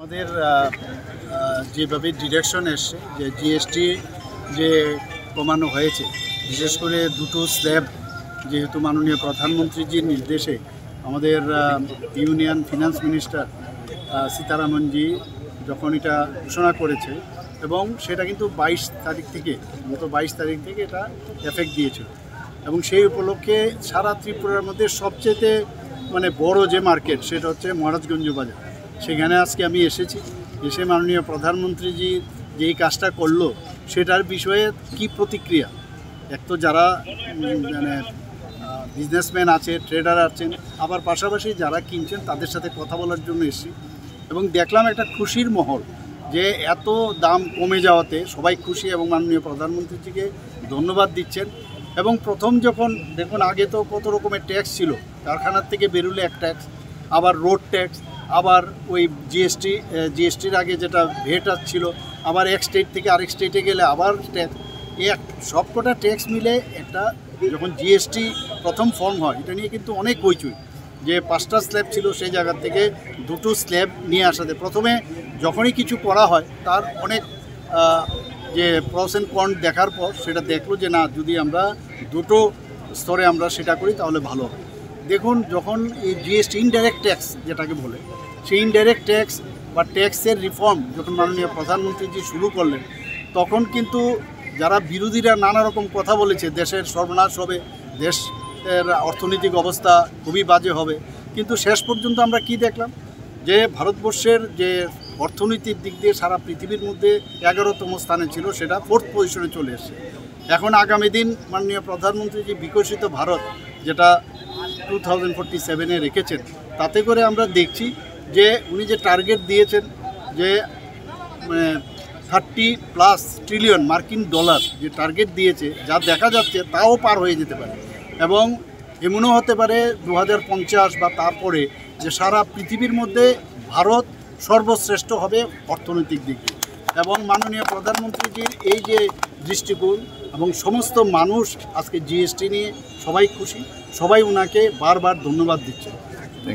আমাদের যেভাবে ডিরেকশন এসছে যে জিএসটি যে কমানো হয়েছে, বিশেষ করে দুটো স্ল্যাব, যেহেতু মাননীয় প্রধানমন্ত্রীজির নির্দেশে আমাদের ইউনিয়ন ফিনান্স মিনিস্টার সীতারামনজি যখন এটা ঘোষণা করেছে এবং সেটা কিন্তু 22 তারিখ থেকে এটা এফেক্ট দিয়েছিল এবং সেই উপলক্ষে সারা ত্রিপুরার মধ্যে সবচেয়ে বড় যে মার্কেট সেটা হচ্ছে মহারাজগঞ্জ বাজার। সেখানে আজকে আমি এসে মাননীয় প্রধানমন্ত্রীজি যেই কাজটা করলো সেটার বিষয়ে কি প্রতিক্রিয়া, এক তো যারা বিজনেসম্যান আছে, ট্রেডার আছেন, আবার পাশাপাশি যারা কিনছেন তাদের সাথে কথা বলার জন্য এসেছি এবং দেখলাম একটা খুশির মহল যে এত দাম কমে যাওয়াতে সবাই খুশি এবং মাননীয় প্রধানমন্ত্রীজিকে ধন্যবাদ দিচ্ছেন। এবং প্রথম যখন দেখুন, আগে তো কত রকমের ট্যাক্স ছিল, কারখানার থেকে বেরোলে এক ট্যাক্স, আবার রোড ট্যাক্স, আবার ওই জিএসটির আগে যেটা ভেট ছিল, আবার এক স্টেট থেকে আরেক স্টেটে গেলে আবার ট্যাক্স, সবকটা ট্যাক্স মিলে একটা যখন জিএসটি প্রথম ফর্ম হয় এটা নিয়ে কিন্তু অনেক হইচই, যে 5টা স্ল্যাব ছিল সেই জায়গা থেকে 2টো স্ল্যাব নিয়ে আসাতে প্রথমে যখনই কিছু করা হয় তার অনেক যে প্রস অ্যান্ড কন দেখার পর সেটা দেখলো যে না, যদি আমরা 2টো স্তরে আমরা সেটা করি তাহলে ভালো হবে। দেখুন, যখন এই জিএসটি ইনডাইরেক্ট ট্যাক্স যেটাকে বলে, সেই ইনডাইরেক্ট ট্যাক্স বা ট্যাক্সের রিফর্ম যখন মাননীয় প্রধানমন্ত্রীজি শুরু করলেন, তখন কিন্তু যারা বিরোধীরা নানা রকম কথা বলেছে, দেশের সর্বনাশ হবে, দেশের অর্থনৈতিক অবস্থা খুবই বাজে হবে, কিন্তু শেষ পর্যন্ত আমরা কি দেখলাম যে ভারতবর্ষের যে অর্থনৈতিক দিক দিয়ে সারা পৃথিবীর মধ্যে 11তম স্থানে ছিল, সেটা 4th পজিশনে চলে এসেছে। এখন আগামী দিন মাননীয় প্রধানমন্ত্রী যে বিকশিত ভারত যেটা 2047-এ রেখেছেন, তাতে করে আমরা দেখছি যে উনি যে টার্গেট দিয়েছেন যে 30+ ট্রিলিয়ন মার্কিন ডলার যে টার্গেট দিয়েছে, যা দেখা যাচ্ছে তাও পার হয়ে যেতে পারে এবং এমনও হতে পারে 2050 বা তারপরে যে সারা পৃথিবীর মধ্যে ভারত সর্বশ্রেষ্ঠ হবে অর্থনৈতিক দিক দিয়ে। এবং মাননীয় প্রধানমন্ত্রীজির এই যে দৃষ্টিকোণ এবং সমস্ত মানুষ আজকে জিএসটি নিয়ে সবাই খুশি, সবাই ওনাকে বারবার ধন্যবাদ দিচ্ছে।